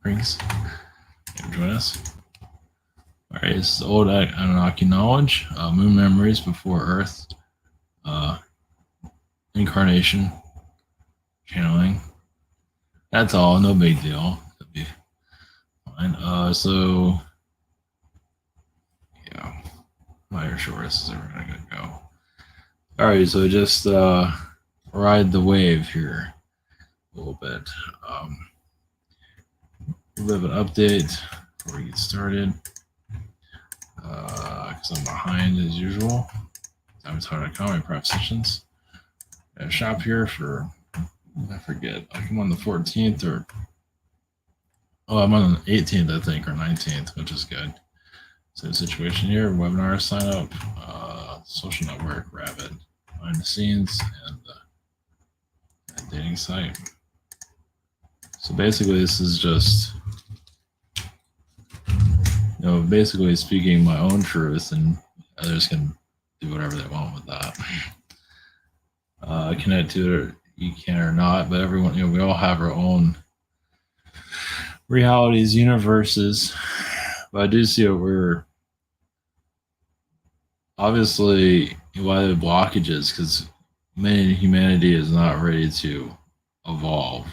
Rings. Join us. All right, this is old Anunnaki knowledge, moon memories before Earth, incarnation, channeling. That's all, no big deal. That'd be fine. So, yeah, not sure this is ever gonna go. All right, so just ride the wave here a little bit. A bit of an update before we get started, because I'm behind as usual. I'm tired of comedy propositions. I have a shop here for, I forget, like I'm on the 14th or, I'm on the 18th, I think, or 19th, which is good. Same situation here, webinar sign up, social network, Rabbit, behind the scenes, and a dating site. So basically this is just, basically speaking my own truth, and others can do whatever they want with that. Connect to it, you can or not, but everyone, we all have our own realities, universes. But I do see what we're obviously why the blockages, because humanity is not ready to evolve,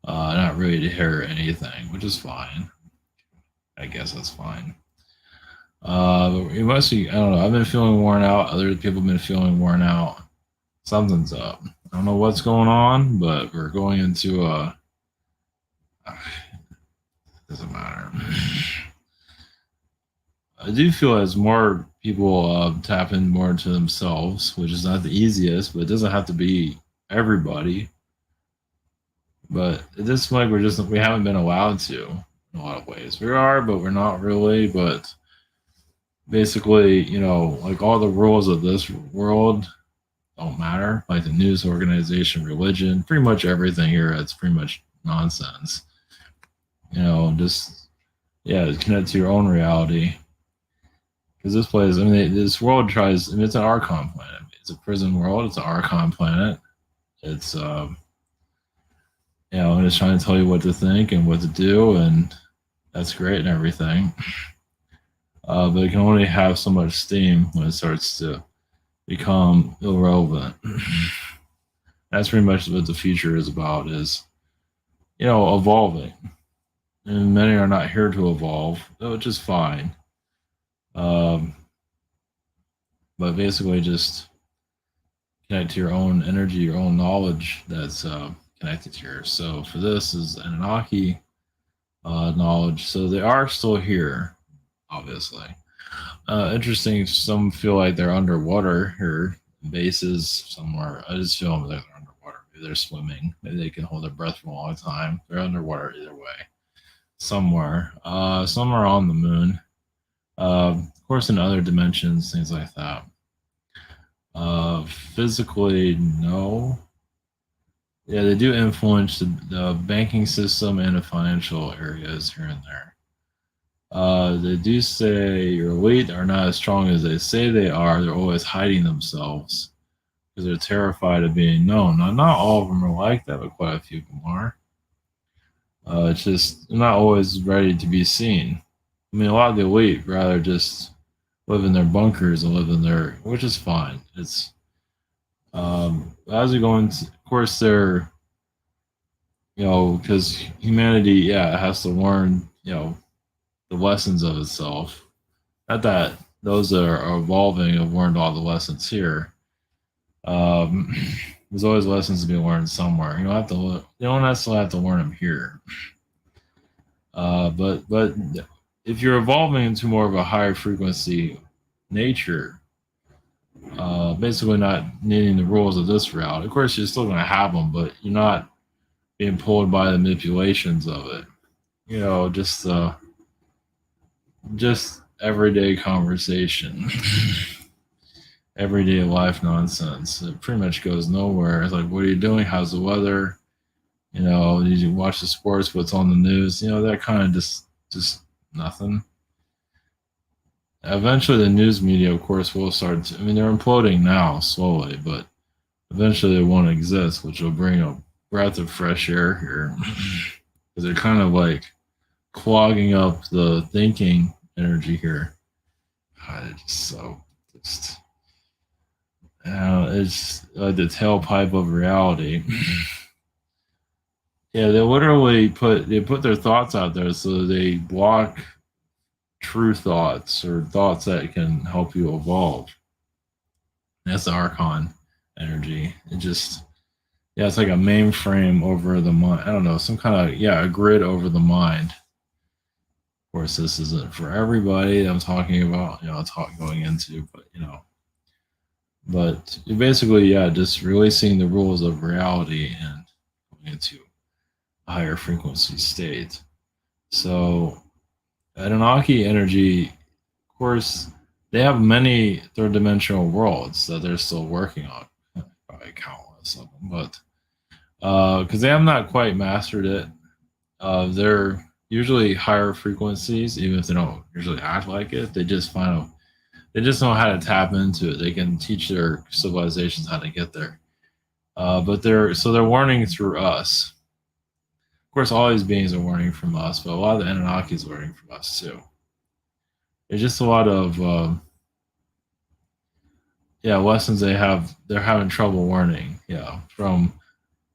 not ready to hear anything, which is fine. I guess that's fine. But it must be, I don't know, I've been feeling worn out. Other people have been feeling worn out. Something's up. I don't know what's going on, but we're going into doesn't matter. I do feel as more people tap in more into themselves, which is not the easiest, but it doesn't have to be everybody. But at this point, we haven't been allowed to in a lot of ways. We are, but we're not really. But basically, like all the rules of this world don't matter. Like the news organization, religion, pretty much everything here, it's pretty much nonsense. Connect to your own reality. Because this place, this world tries, it's an Archon planet. It's a prison world. It's an Archon planet. It's, and it's trying to tell you what to think and what to do, and that's great and everything. But it can only have so much steam when it starts to become irrelevant. That's pretty much what the future is about, is, evolving. And many are not here to evolve, which is fine. But basically just connect to your own energy, your own knowledge that's connected to yours. So for this is Anunnaki knowledge. So they are still here, obviously. Interesting, some feel like they're underwater here, bases somewhere. I just feel like they're underwater. Maybe they're swimming. Maybe they can hold their breath for a long time. They're underwater either way. Somewhere. Some are on the moon. Of course, in other dimensions, things like that. Physically, no. Yeah, they do influence the banking system and the financial areas here and there. They do say your elite are not as strong as they say they are. They're always hiding themselves because they're terrified of being known. Now, not all of them are like that, but quite a few of them are. It's just they're not always ready to be seen. I mean, a lot of the elite rather just live in their bunkers and live in their, which is fine. It's as we go into, of course, they're, because humanity, it has to learn, the lessons of itself. Not that those that are evolving have learned all the lessons here. There's always lessons to be learned somewhere. You don't necessarily have to learn them here. But if you're evolving into more of a higher frequency nature, basically not needing the rules of this route. Of course, you're still going to have them, but you're not being pulled by the manipulations of it. Just everyday conversation, everyday life nonsense. It pretty much goes nowhere. It's like, what are you doing? How's the weather? Did you watch the sports? What's on the news? That kind of just nothing. Eventually, the news media, of course, will start to, they're imploding now slowly, but eventually they won't exist, which will bring a breath of fresh air here. because they're kind of like clogging up the thinking energy here. God, it's just so just it's like the tailpipe of reality. Yeah, they literally put their thoughts out there, so they block true thoughts or thoughts that can help you evolve. That's the Archon energy. It just yeah, it's like a mainframe over the mind. I don't know, some kind of a grid over the mind. Of course, this isn't for everybody. I'm talking about going into, but but basically, just releasing the rules of reality and going into a higher frequency state. So, Anunnaki energy, of course, they have many third dimensional worlds that they're still working on, probably countless of them, but because they have not quite mastered it, they're usually higher frequencies, even if they don't usually act like it. They just know how to tap into it. They can teach their civilizations how to get there. But they're warning through us. Of course, all these beings are learning from us, but a lot of the Anunnaki is learning from us too. There's just a lot of lessons they're having trouble learning.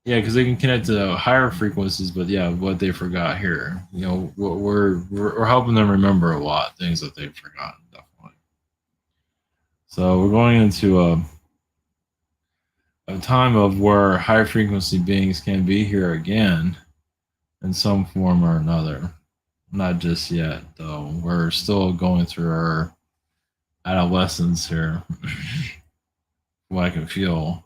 Because they can connect to higher frequencies, but what they forgot here. We're helping them remember a lot things that they've forgotten, definitely. So we're going into a time of where high frequency beings can be here again in some form or another. Not just yet, though. We're still going through our adolescence here. What I can feel.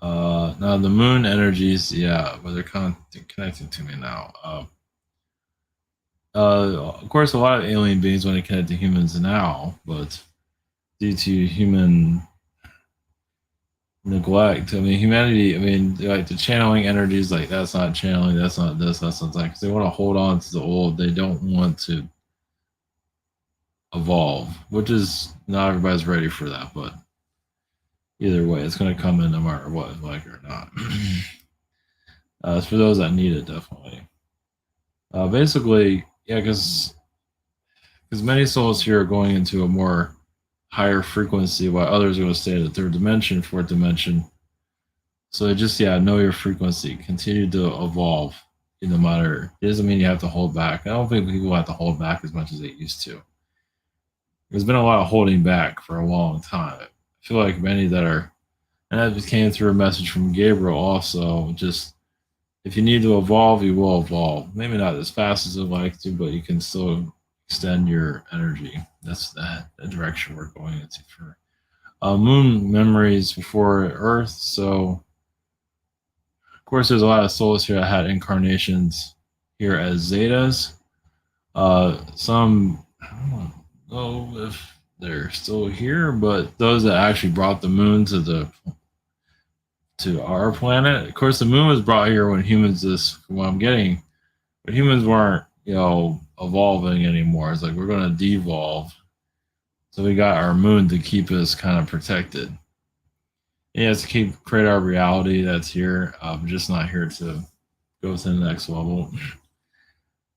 Now the moon energies, but they're kind of connecting to me now. Of course, a lot of alien beings want to connect to humans now, but due to human neglect, humanity, like the channeling energies, like that's not channeling, that's not this, that's not that, because they want to hold on to the old. They don't want to evolve, which is not everybody's ready for that, but either way, it's going to come in no matter what, like or not. It's for those that need it, definitely. Basically, because many souls here are going into a more higher frequency, while others are going to stay in the third dimension, fourth dimension. So just know your frequency. Continue to evolve. No matter, it doesn't mean you have to hold back. I don't think people have to hold back as much as they used to. There's been a lot of holding back for a long time. I feel like many that are, and that just came through a message from Gabriel also. Just if you need to evolve, you will evolve. Maybe not as fast as you'd like to, but you can still extend your energy. That's the direction we're going into for moon memories before Earth. So, of course, there's a lot of souls here that had incarnations here as Zetas. Some, I don't know if they're still here, but those that actually brought the moon to our planet. Of course, the moon was brought here when humans, from what I'm getting, but humans weren't, evolving anymore. It's like we're going to devolve. So we got our moon to keep us kind of protected. Yeah, to create our reality that's here. We're just not here to go to the next level.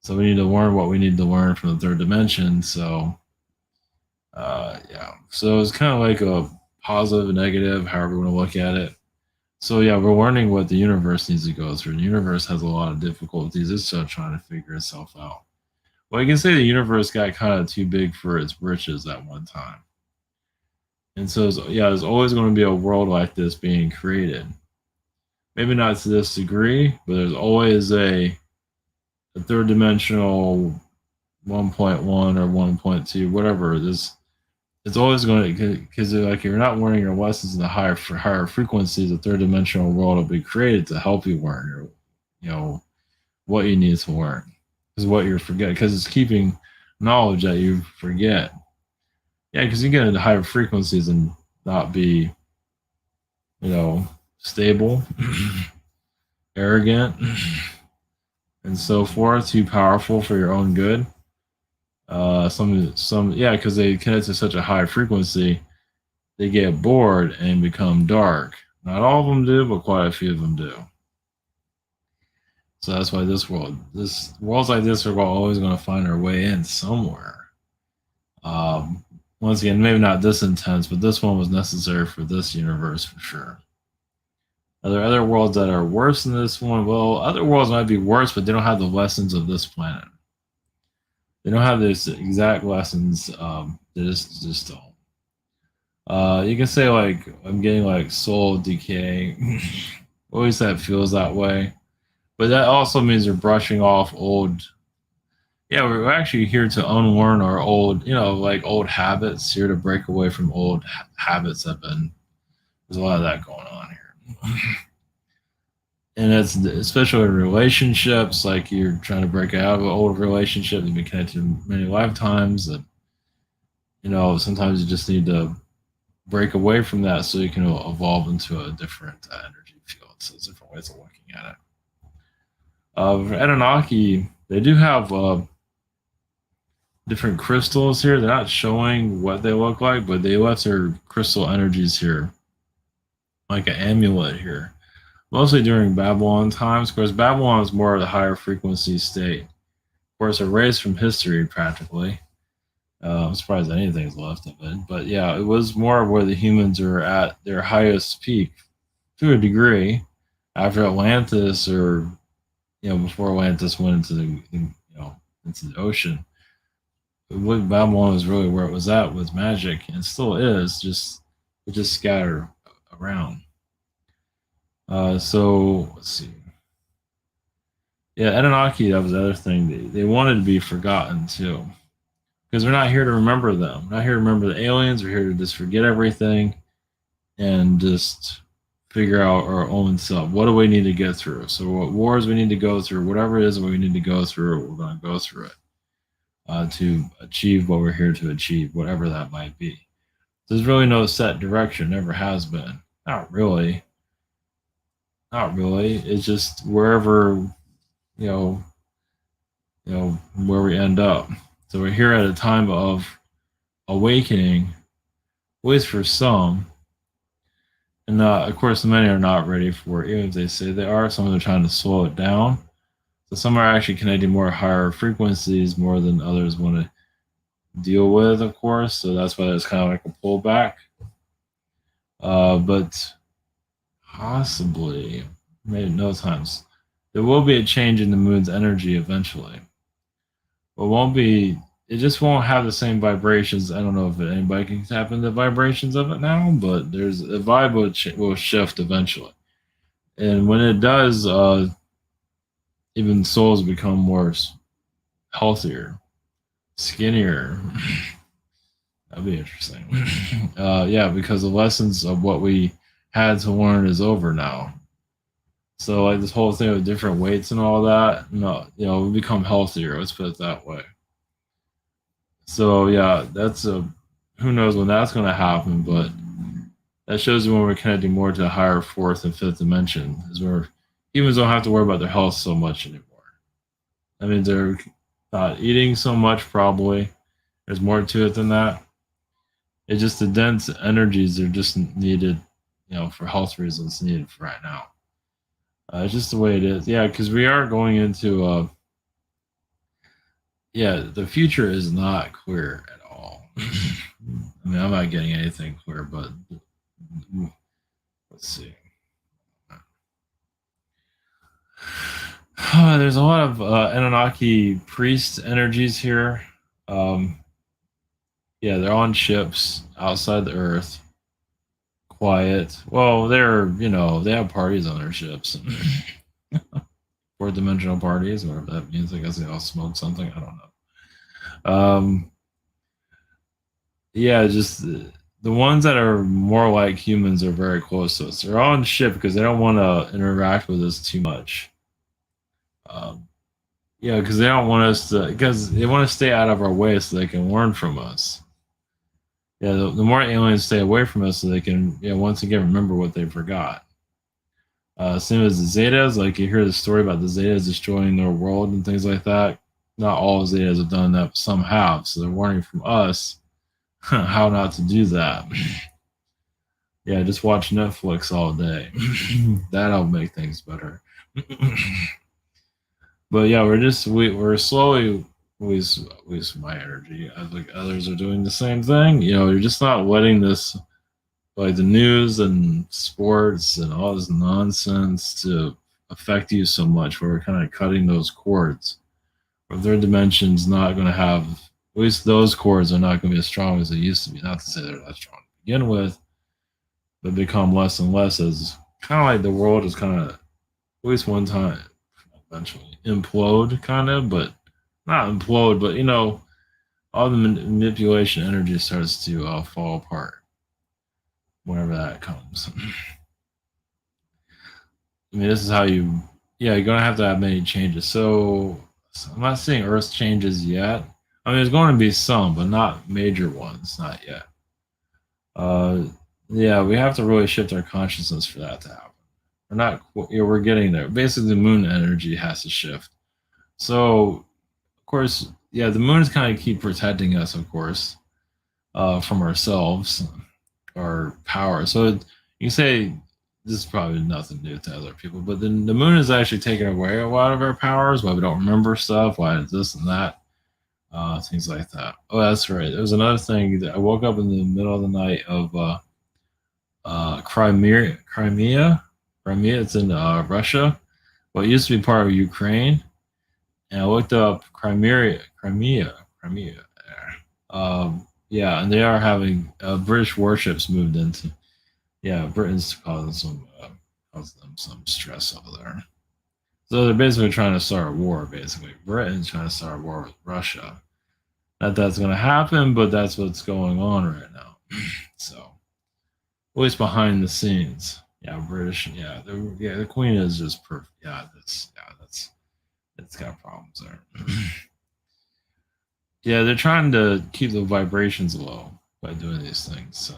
So we need to learn what we need to learn from the third dimension. So, So it's kind of like a positive, negative, however you want to look at it. So we're learning what the universe needs to go through. The universe has a lot of difficulties. It's still trying to figure itself out. Well, you can say the universe got kind of too big for its britches at one time. And so, there's always going to be a world like this being created. Maybe not to this degree, but there's always a third dimensional 1.1 or 1.2, whatever it is. It's always going to, because like you're not learning your lessons in the higher frequencies, the third dimensional world will be created to help you learn what you need to learn. Is what you're forgetting, because it's keeping knowledge that you forget. Because you get into higher frequencies and not be, stable, arrogant, and so forth, too powerful for your own good. Because they connect to such a high frequency, they get bored and become dark. Not all of them do, but quite a few of them do. So that's why worlds like this are always going to find their way in somewhere. Once again, maybe not this intense, but this one was necessary for this universe for sure. Are there other worlds that are worse than this one? Well, other worlds might be worse, but they don't have the lessons of this planet. They don't have this exact lessons. They just don't. You can say like I'm getting like soul decay. At least that feels that way. But that also means you're brushing off old. Yeah, we're actually here to unlearn our old, like old habits. Here to break away from old habits. There's a lot of that going on here. And it's especially in relationships, like you're trying to break out of an old relationship you've been connected many lifetimes. And sometimes you just need to break away from that so you can evolve into a different energy field. So there's different ways of looking at it. For Anunnaki, they do have different crystals here. They're not showing what they look like, but they left their crystal energies here, like an amulet here. Mostly during Babylon times. Of course, Babylon is more of the higher frequency state. Of course, erased from history practically. I'm surprised anything's left of it. But yeah, it was more where the humans are at their highest peak to a degree after Atlantis, or before Atlantis went into into the ocean. Babylon was really where it was at with magic, and still is. It just scattered around. So let's see. Yeah, Anunnaki, that was the other thing. They wanted to be forgotten too. Because we're not here to remember them. We're not here to remember the aliens. We're here to just forget everything and just figure out our own self. What do we need to get through? So what wars we need to go through, whatever it is that we need to go through, we're going to go through it to achieve what we're here to achieve, whatever that might be. There's really no set direction. Never has been. Not really. Not really. It's just wherever, where we end up. So we're here at a time of awakening, at least for some. And of course, many are not ready for it, even if they say they are. Some are trying to slow it down. So some are actually connecting more higher frequencies more than others want to deal with, of course. So that's why it's kind of like a pullback. But possibly, maybe no times, there will be a change in the moon's energy eventually. It just won't have the same vibrations. I don't know if anybody can tap into the vibrations of it now, but there's a vibe will shift eventually. And when it does, even souls become more healthier, skinnier. That'd be interesting. Yeah, because the lessons of what we had to learn is over now. So like this whole thing with different weights and all that, no, we become healthier. Let's put it that way. So yeah, that's who knows when that's going to happen, but that shows you when we're connecting more to a higher fourth and fifth dimension, is where humans don't have to worry about their health so much anymore. I mean, they're not eating so much, probably. There's more to it than that. It's just the dense energies are just needed, for health reasons needed for right now. It's just the way it is. Yeah, because we are going into the future is not clear at all. I mean, I'm not getting anything clear, but let's see. There's a lot of Anunnaki priest energies here. They're on ships outside the Earth. Quiet. Well, they have parties on their ships. Fourth dimensional parties, whatever that means. I guess they all smoke something. I don't know. Just the ones that are more like humans are very close to us. They're on ship because they don't want to interact with us too much. Because they don't want us to, because they want to stay out of our way so they can learn from us. Yeah, the more aliens stay away from us so they can, once again, remember what they forgot. Same as the Zetas, like you hear the story about the Zetas destroying their world and things like that. Not all Zetas have done that, but some have. So they're warning from us how not to do that. Just watch Netflix all day. That'll make things better. But yeah, we're slowly waste my energy. I think others are doing the same thing. You're just not letting this, like the news and sports and all this nonsense, to affect you so much. Where we're kind of cutting those cords. Or third dimension's not going to have, at least those cords are not going to be as strong as they used to be. Not to say they're not strong to begin with, but become less and less as kind of like the world is kind of, at least one time, eventually implode, kind of, but not implode, but all the manipulation energy starts to fall apart whenever that comes. I mean, this is how yeah, you're gonna have to have many changes. So I'm not seeing Earth changes yet. I mean, there's going to be some, but not major ones, not yet. Uh, yeah, we have to really shift our consciousness for that to happen. We're not, we're getting there. Basically, the moon energy has to shift. So, of course, yeah, the moon is kind of keep protecting us, of course, from ourselves, our power. So you can say this is probably nothing new to other people, but then the moon is actually taking away a lot of our powers. Why we don't remember stuff? Why it's this and that? Things like that. Oh, that's right. There was another thing that I woke up in the middle of the night of Crimea. Crimea. It's in Russia. Well, it used to be part of Ukraine, and I looked up Crimea. Yeah, and they are having British warships moved into. Yeah, Britain's causing them some stress over there. So they're basically trying to start a war. Basically, Britain's trying to start a war with Russia. Not that's going to happen, but that's what's going on right now. So, at least behind the scenes, yeah, British, yeah, the Queen is just perfect. That's it's got problems there. Yeah, they're trying to keep the vibrations low by doing these things. So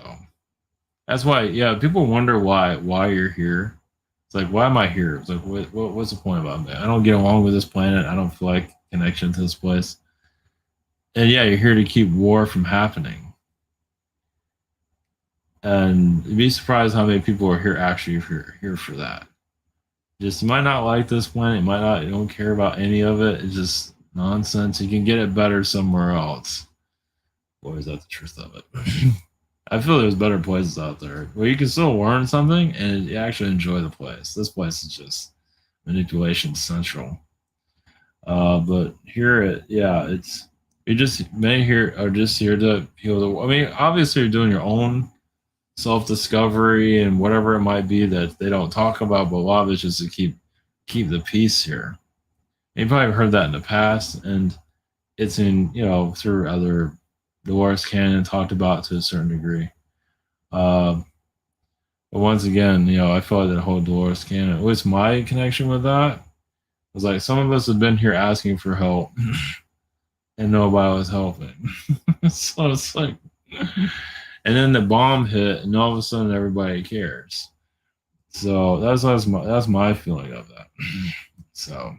that's why, yeah, people wonder why you're here. It's like, why am I here? It's like, what's the point about me? I don't get along with this planet. I don't feel like connection to this place. And yeah, you're here to keep war from happening. And you'd be surprised how many people are here for that. Just, you might not like this planet. You don't care about any of it. It's just nonsense. You can get it better somewhere else. Boy, is that the truth of it. I feel there's better places out there where you can still learn something and you actually enjoy the place. This place is just manipulation central. But here, it's, you just may here are just here to heal the. I mean, obviously, you're doing your own self discovery and whatever it might be that they don't talk about, but a lot of it's just to keep the peace here. And you probably heard that in the past, and it's in through other Dolores Cannon talked about to a certain degree. Uh, but once again, I feel like that whole Dolores Cannon. What's my connection with that? Was like some of us have been here asking for help, and nobody was helping. So it's like, and then the bomb hit, and all of a sudden everybody cares. So that's my feeling of that. So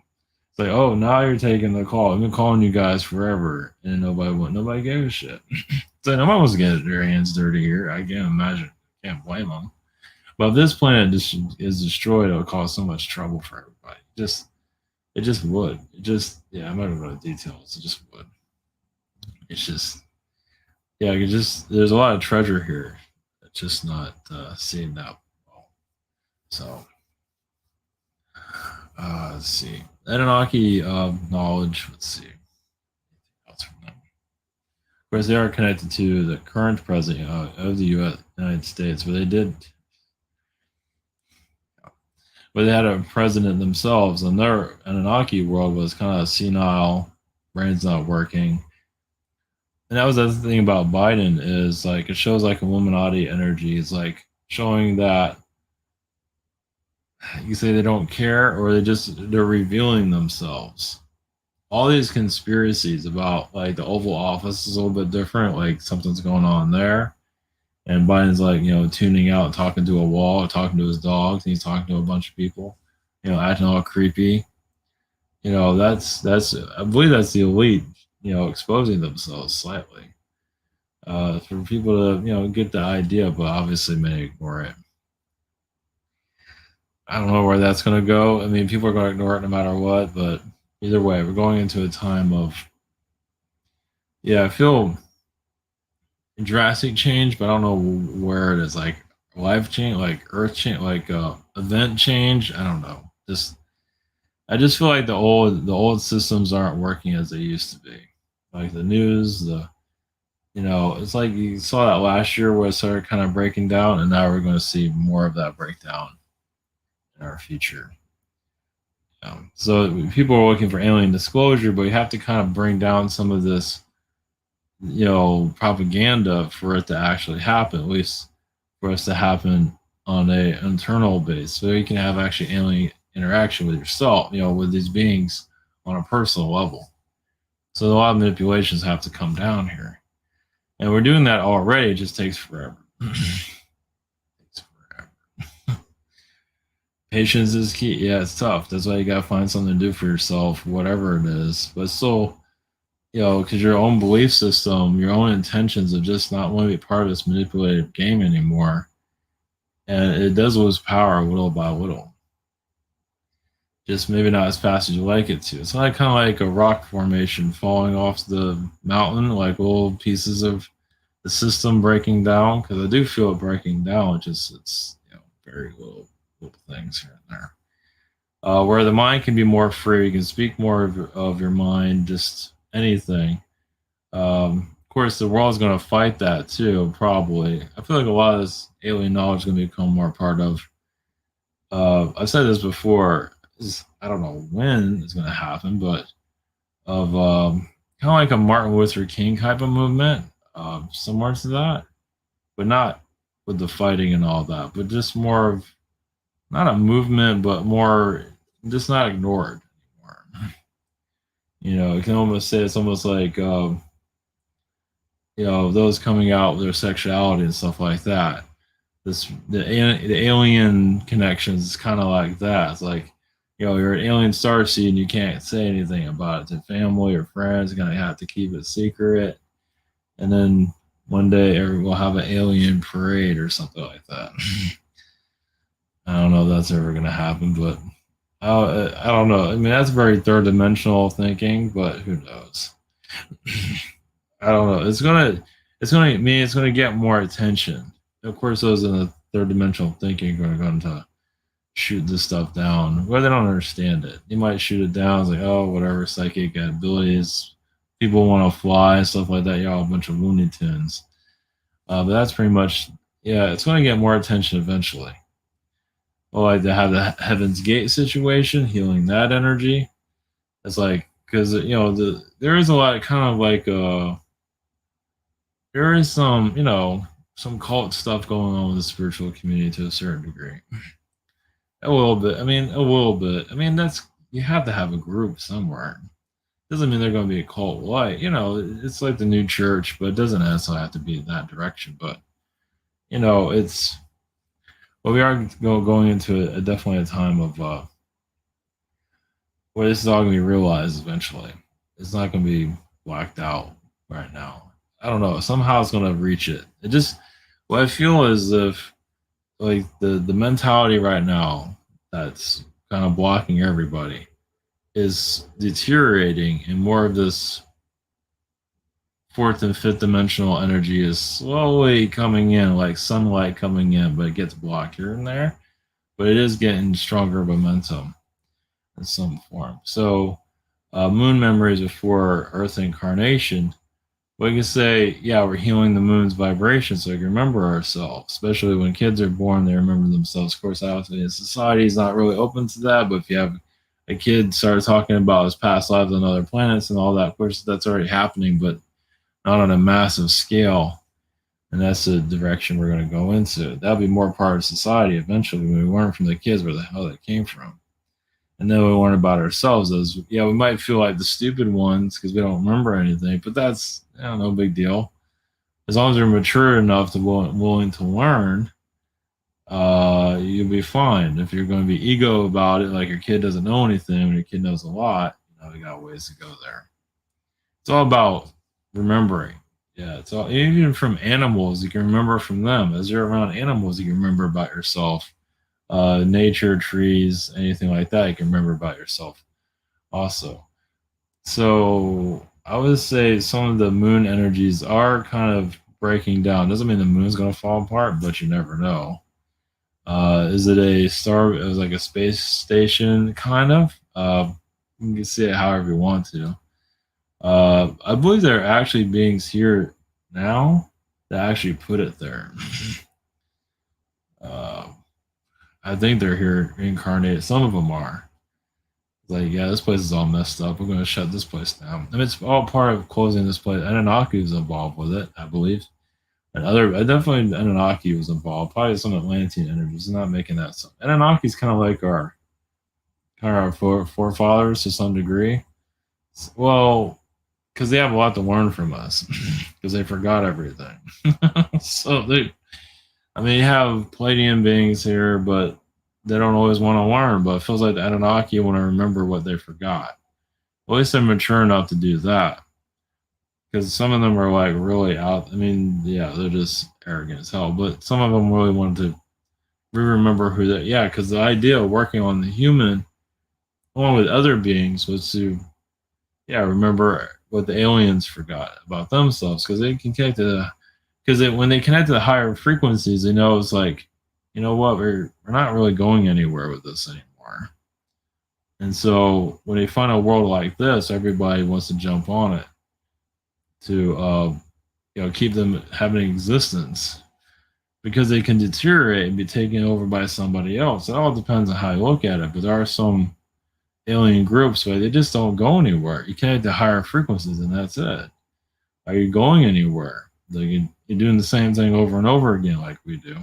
it's like, oh, now you're taking the call. I've been calling you guys forever, and nobody gave a shit. So nobody wants to get their hands dirty here. I can't imagine. Can't blame them. But if this planet is destroyed, it'll cause so much trouble for everybody. It just would. I'm not gonna go into details. It just would. It's just, yeah. There's a lot of treasure here. It's just not seen that well. So let's see. Anunnaki knowledge. Let's see. Else from them. Of course, they are connected to the current president of the United States, but they had a president themselves, and their Anunnaki world was kind of senile, brain's not working. And that was the other thing about Biden is like it shows like Illuminati energy. It's like showing that you say they don't care or they're revealing themselves. All these conspiracies about like the Oval Office is a little bit different, like something's going on there. And Biden's like, tuning out, talking to a wall, talking to his dogs, and he's talking to a bunch of people, acting all creepy. That's I believe that's the elite, exposing themselves slightly. For people to, get the idea, but obviously many ignore it. I don't know where that's going to go. I mean, people are going to ignore it no matter what, but Either way, we're going into a time of, yeah, I feel drastic change, but I don't know where it is. Like life change, like earth change, like event change. I don't know. Just I just feel like the old systems aren't working as they used to be. Like the news, it's like you saw that last year where it started kind of breaking down, and now we're going to see more of that breakdown in our future. So people are looking for alien disclosure, but you have to kind of bring down some of this, propaganda for it to actually happen, at least for us to happen on a internal base. So you can have actually alien interaction with yourself, with these beings on a personal level. So a lot of manipulations have to come down here. And we're doing that already, it just takes forever. Takes forever. Patience is key. Yeah, it's tough. That's why you gotta find something to do for yourself, whatever it is. But still, because your own belief system, your own intentions of just not wanting to be part of this manipulative game anymore, and it does lose power little by little. Just maybe not as fast as you like it to. It's like kind of like a rock formation falling off the mountain, like little pieces of the system breaking down. Because I do feel it breaking down. It's very little things here and there. Where the mind can be more free, you can speak more of your mind, just anything. Of course, the world's going to fight that too, probably. I feel like a lot of this alien knowledge is going to become more part of. I've said this before. I don't know when it's going to happen, but of kind of like a Martin Luther King type of movement, similar to that, but not with the fighting and all that, but just more of not a movement, but more just not ignored anymore. You can almost say it's almost like those coming out with their sexuality and stuff like that. The alien connections is kind of like that. It's like you're an alien starseed and you can't say anything about it to family or friends. You're gonna have to keep it secret, and then one day we'll have an alien parade or something like that. I don't know if that's ever gonna happen, but I don't know. I mean, that's very third dimensional thinking, but who knows? I don't know. It's gonna get more attention. Of course, those in the third dimensional thinking are going to shoot this stuff down. Where they don't understand it, you might shoot it down. It's like, oh, whatever, psychic abilities. People want to fly and stuff like that. Y'all a bunch of Looney Tunes. But that's pretty much, yeah. It's going to get more attention eventually. Well, like to have the Heaven's Gate situation, healing that energy. It's like because there is a lot of kind of like there is some cult stuff going on with the spiritual community to a certain degree. A little bit. I mean, a little bit. I mean, that's you have to have a group somewhere. Doesn't mean they're going to be a cult like it's like the new church, but it doesn't necessarily have to be in that direction. But it's we are going into definitely a time of where this is all going to be realized eventually. It's not going to be blacked out right now. I don't know. Somehow it's going to reach it. It just what I feel is if like the mentality right now that's kind of blocking everybody is deteriorating, and more of this fourth and fifth dimensional energy is slowly coming in, like sunlight coming in, but it gets blocked here and there. But it is getting stronger momentum in some form. So, moon memories before Earth incarnation. We can say, yeah, we're healing the moon's vibration so we can remember ourselves. Especially when kids are born, they remember themselves. Of course, obviously, society is not really open to that. But if you have a kid start talking about his past lives on other planets and all that, of course, that's already happening, but not on a massive scale. And that's the direction we're going to go into. That'll be more part of society eventually when we learn from the kids where the hell they came from. And then we learn about ourselves as, we might feel like the stupid ones because we don't remember anything, but that's, no big deal. As long as you're mature enough to willing to learn, you'll be fine. If you're going to be ego about it, like your kid doesn't know anything, when your kid knows a lot, we got ways to go there. It's all about remembering. Yeah, it's all even from animals. You can remember from them. As you're around animals, you can remember about yourself. Nature, trees, anything like that, you can remember about yourself. Also, So I would say some of the moon energies are kind of breaking down. Doesn't mean the moon's going to fall apart, but you never know. Is it a star? It was like a space station, kind of. You can see it however you want to. I believe there are actually beings here now that actually put it there. uh, I think they're here incarnated. Some of them are. Like, yeah, this place is all messed up. We're going to shut this place down. I mean, it's all part of closing this place. Anunnaki was involved with it, I believe. And definitely Anunnaki was involved. Probably some Atlantean energies. I'm not making that stuff. Anunnaki's kind of like our forefathers to some degree. Well, because they have a lot to learn from us, because they forgot everything. So I mean, you have Palladian beings here, but they don't always want to learn. But it feels like the Anunnaki want to remember what they forgot. Well, at least they're mature enough to do that. Because some of them are like really out. I mean, yeah, they're just arrogant as hell. But some of them really wanted to remember who they. Yeah, because the idea of working on the human along with other beings was to, yeah, remember what the aliens forgot about themselves. Because they can connect to the. Because when they connect to the higher frequencies, they know it's like, you know what, we're not really going anywhere with this anymore. And so when they find a world like this, everybody wants to jump on it to keep them having existence, because they can deteriorate and be taken over by somebody else. It all depends on how you look at it. But there are some alien groups where they just don't go anywhere. You connect to higher frequencies and that's it. Are you going anywhere? Like you're doing the same thing over and over again like we do.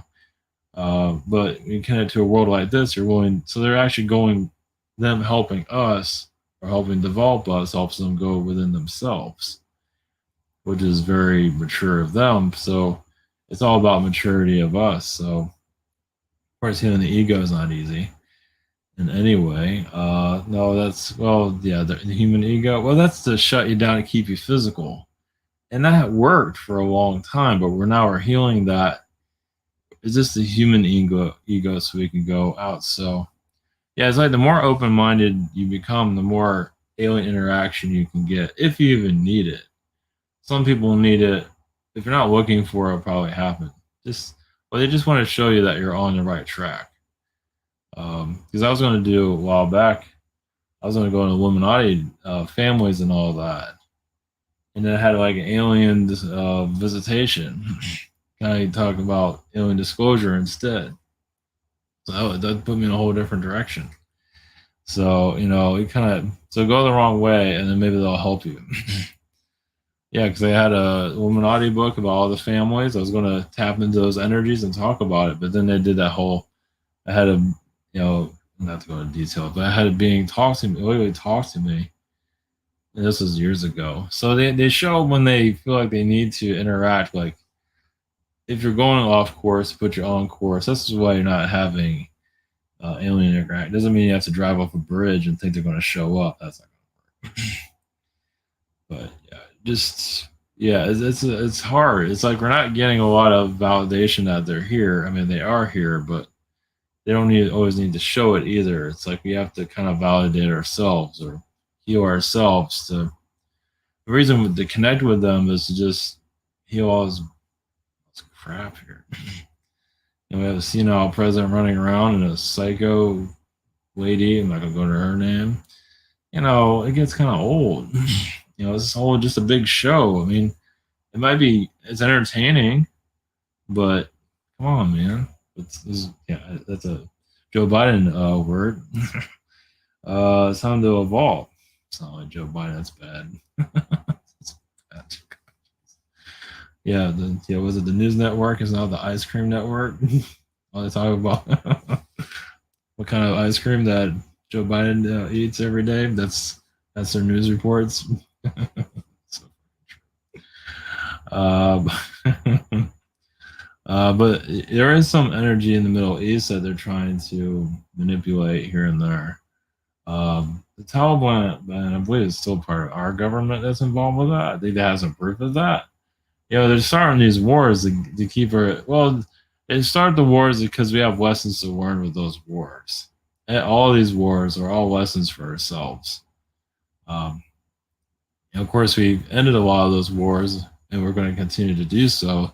But you connect to a world like this, you're willing. So they're actually going, them helping us or helping develop us helps them go within themselves, which is very mature of them. So it's all about maturity of us. So of course, healing the ego is not easy in any way. No, that's yeah, the human ego. Well, that's to shut you down and keep you physical, and that worked for a long time. But we're healing that. It's just the human ego, so we can go out. So yeah, it's like the more open-minded you become, the more alien interaction you can get, if you even need it. Some people need it. If you're not looking for it, it'll probably happen. They just want to show you that you're on the right track. Because I was going to do a while back, I was going to go into Illuminati families and all that, and then I had like an alien visitation. Kind of talk about alien disclosure instead. So that put me in a whole different direction. So it kind of go the wrong way, and then maybe they'll help you. Yeah, because they had a Illuminati book about all the families. I was going to tap into those energies and talk about it, but then they did that whole. I had a, not to go into detail, but I had a being talk to me, literally talk to me, and this was years ago. So they show when they feel like they need to interact, like if you're going off course, put your own course. This is why you're not having alien interact. Doesn't mean you have to drive off a bridge and think they're going to show up. That's not going to work. But yeah, just it's hard. It's like we're not getting a lot of validation that they're here. I mean, they are here, but they don't always need to show it either. It's like we have to kind of validate ourselves or heal ourselves. The reason to connect with them is to just heal all this crap here. And we have a senile president running around and a psycho lady. I'm not gonna go to her name. It gets kind of old. It's all just a big show. I mean, it's entertaining, but come on, man. That's a Joe Biden word. It's time to evolve. It's not like Joe Biden. That's bad. That's bad. Yeah, was it the news network? Is now the ice cream network. All they talk about what kind of ice cream that Joe Biden eats every day. That's their news reports. But there is some energy in the Middle East that they're trying to manipulate here and there. The Taliban, I believe, is still part of our government that's involved with that. I think that has some proof of that. They're starting these wars to keep her. Well, they start the wars because we have lessons to learn with those wars. And all these wars are all lessons for ourselves. And of course, we ended a lot of those wars, and we're going to continue to do so.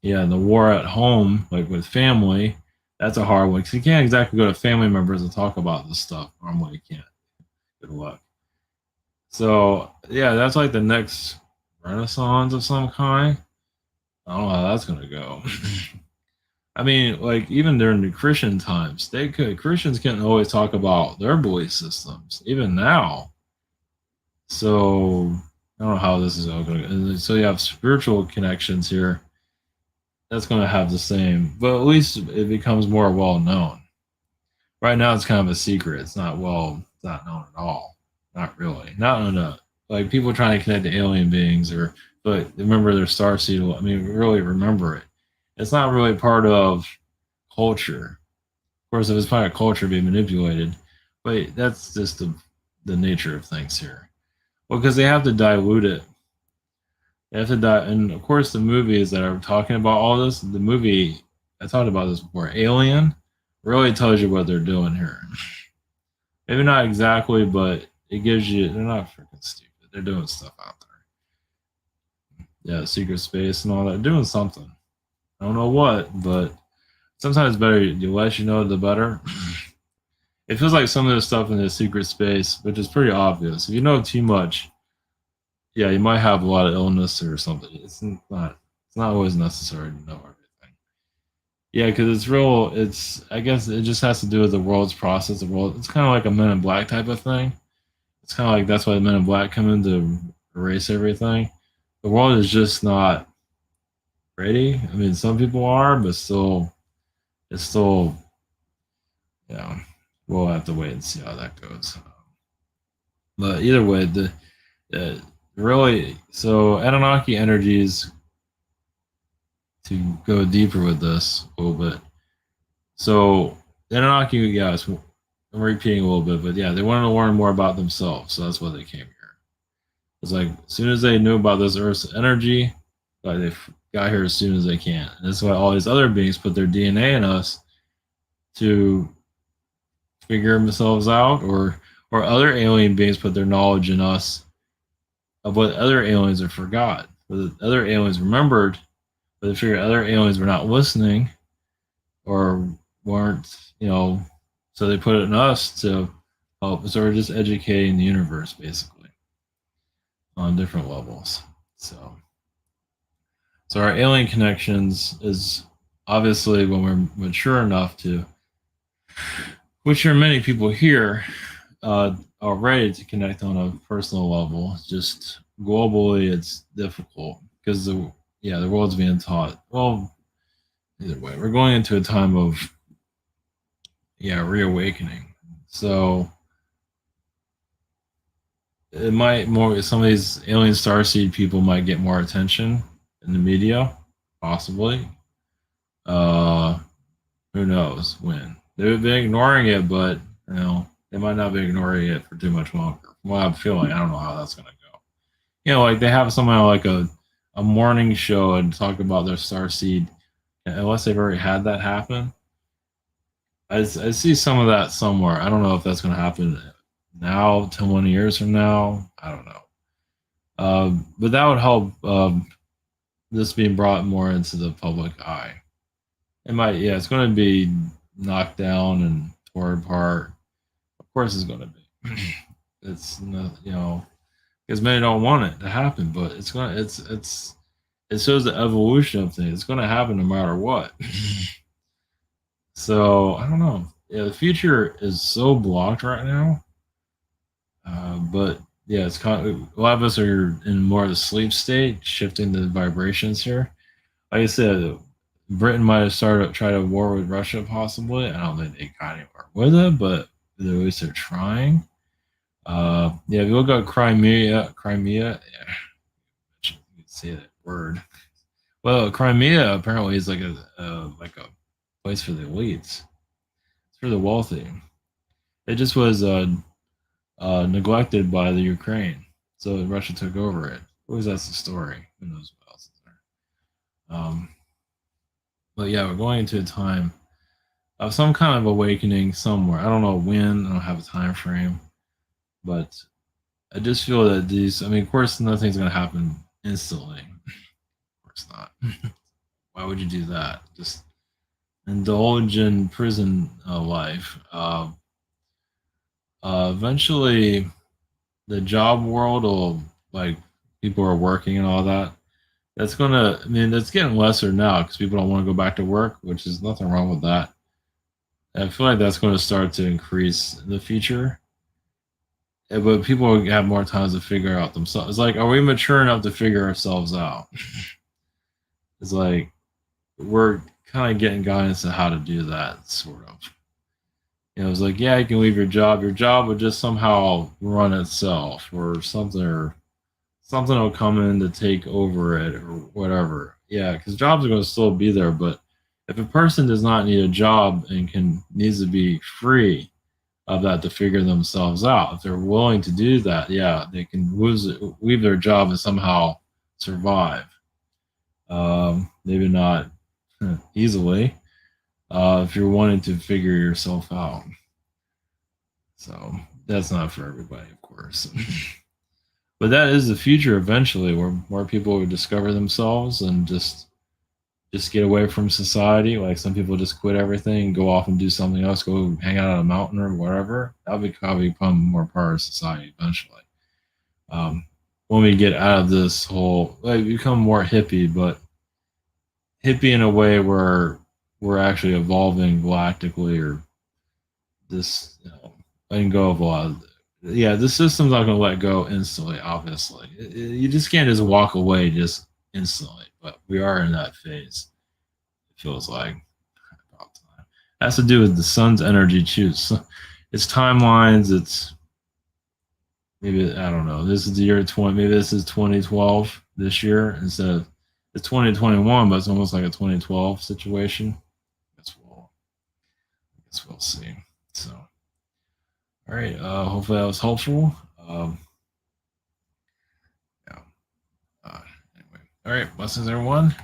Yeah, and the war at home, like with family, that's a hard one because you can't exactly go to family members and talk about this stuff. Normally, you can't. Good luck. So yeah, that's like the next renaissance of some kind. I don't know how that's gonna go. I mean, like even during the Christian times, Christians can't always talk about their belief systems, even now. So I don't know how this is all going. And so you have spiritual connections here. That's going to have the same, but at least it becomes more well known. Right now, it's kind of a secret. It's not known at all. Not really. Not on a like people trying to connect to alien beings or but remember their star seed. I mean, really remember it. It's not really part of culture. Of course, if it's part of culture, being manipulated, but that's just the nature of things here. Well, because they have to dilute it. They have to and of course, the movies that are talking about all this, the movie I talked about this before, Alien, really tells you what they're doing here. Maybe not exactly, but it gives you. They're not freaking stupid. They're doing stuff out there. Yeah, secret space and all that. They're doing something. I don't know what, but sometimes better. The less you know, the better. It feels like some of the stuff in the secret space, which is pretty obvious. If you know too much, yeah, you might have a lot of illness or something. It's not. It's not always necessary to know everything. Yeah, because it's real. It's. I guess it just has to do with the world's process. The world. It's kind of like a Men in Black type of thing. It's kind of like that's why the Men in Black come in to erase everything. The world is just not ready. I mean, some people are, but still, it's still. Yeah, we'll have to wait and see how that goes. But either way, the really so Anunnaki energies to go deeper with this a little bit. So the Anunnaki, yes, I'm repeating a little bit, but yeah, they wanted to learn more about themselves, so that's why they came here. It's like as soon as they knew about this Earth's energy, like they got here as soon as they can. And that's why all these other beings put their DNA in us to figure themselves out, or other alien beings put their knowledge in us of what other aliens have forgot. But the other aliens remembered, but they figured other aliens were not listening or weren't, so they put it in us to help. So we're just educating the universe basically on different levels. So our alien connections is obviously when we're mature enough to, which are many people here, are ready to connect on a personal level. Just globally, it's difficult because the world's being taught. Well, either way, we're going into a time of reawakening. So it might more some of these alien starseed people might get more attention in the media, possibly. Uh, who knows when? They've been ignoring it, but they might not be ignoring it for too much longer. From what I'm feeling, I don't know how that's gonna go. Like they have somehow like a morning show and talk about their starseed, unless they've already had that happen. I see some of that somewhere. I don't know if that's going to happen now, 20 years from now. I don't know. But that would help this being brought more into the public eye. It might, yeah, it's going to be knocked down and torn apart. Of course, it's going to be. It's not, because many don't want it to happen, but it shows the evolution of things. It's going to happen no matter what. So I don't know. Yeah, the future is so blocked right now. But yeah, it's kind of, a lot of us are in more of the sleep state, shifting the vibrations here. Like I said, Britain might have tried a war with Russia, possibly. I don't think they got anywhere with it, but at least they're trying. Yeah, if you look at Crimea, yeah, you can say that word. Well, Crimea apparently is like a place for the elites. It's for the wealthy. It just was neglected by the Ukraine, so Russia took over it. Always that's the story. Who knows what else is there? But yeah, we're going into a time of some kind of awakening somewhere. I don't know when. I don't have a time frame, but I just feel that these. I mean, of course, nothing's going to happen instantly. Of course not. Why would you do that? Just indulge in prison life. Eventually, the job world will like people are working and all that. That's gonna. I mean, that's getting lesser now because people don't want to go back to work, which is nothing wrong with that. I feel like that's going to start to increase in the future. But people will have more time to figure out themselves. It's like, are we mature enough to figure ourselves out? It's like we're kind of getting guidance on how to do that, sort of. It's like, yeah, you can leave your job. Your job would just somehow run itself, or something will come in to take over it, or whatever. Yeah, because jobs are going to still be there, but if a person does not need a job and needs to be free of that to figure themselves out, if they're willing to do that, yeah, they can leave their job and somehow survive. Maybe not easily, if you're wanting to figure yourself out. So that's not for everybody, of course. But that is the future eventually, where more people would discover themselves and just get away from society. Like some people just quit everything, go off and do something else, go hang out on a mountain or whatever. That'll probably become more part of society eventually. When we get out of this whole, like, become more hippie, but hippie in a way where we're actually evolving galactically, or this, letting go of a lot of, yeah, the system's not going to let go instantly, obviously. You just can't just walk away just instantly, but we are in that phase, it feels like. About time. It has to do with the sun's energy too. So it's timelines, it's maybe, I don't know, this is the year 20, maybe this is 2012 this year instead of, it's 2021, but it's almost like a 2012 situation. I guess we'll see. So, all right. Hopefully that was helpful. Yeah. Anyway. All right. Blessings, everyone.